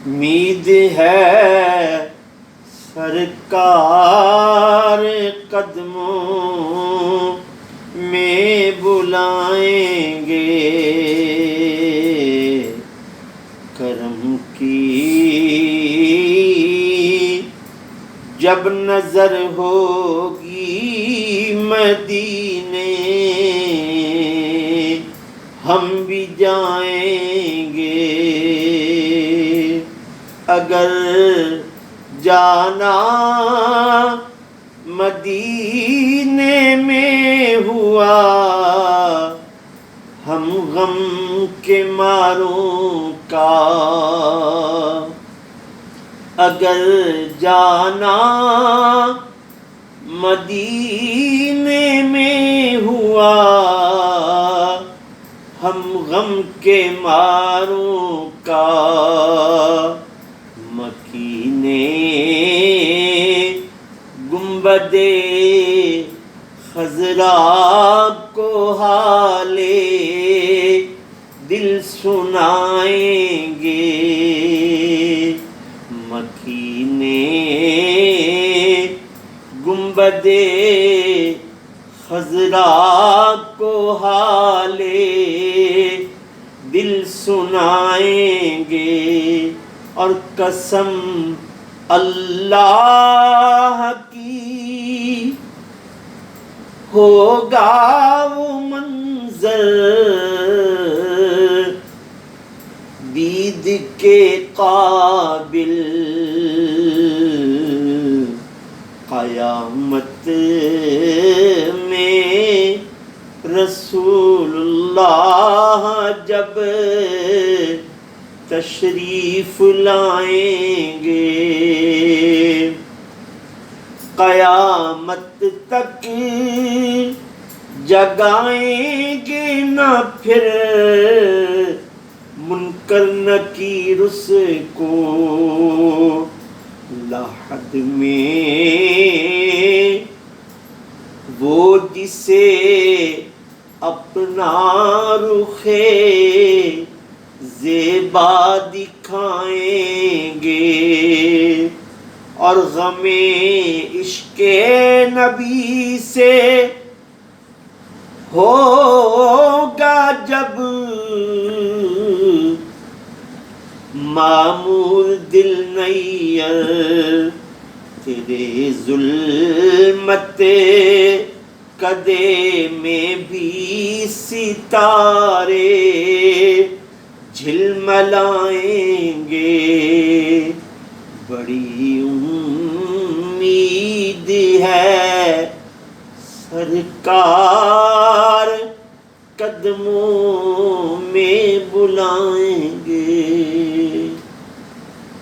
امید ہے سرکار قدموں میں بلائیں گے، کرم کی جب نظر ہوگی مدینے ہم بھی جائیں گے، اگر جانا مدینے میں ہوا ہم غم کے ماروں کا، اگر جانا مدینے میں ہوا ہم غم کے ماروں کا، مکینے گنبد خضرا کو حالے دل سنائیں گے، مکینے گنبد خضرا کو حالے دل سنائیں گے، اور قسم اللہ کی ہوگا وہ منظر دید کے قابل، قیامت میں رسول اللہ جب تشریف لائیں گے، قیامت تک جگائیں گے نہ پھر منکر نکیر اس کو، لحد میں وہ جسے اپنا رخے زیبا دکھائیں گے، اور غم عشق نبی سے ہوگا جب معمور دل نیر، تیرے ظلمت کدے میں بھی ستارے جھلملائیں گے، بڑی امید ہے سرکار قدموں میں بلائیں گے۔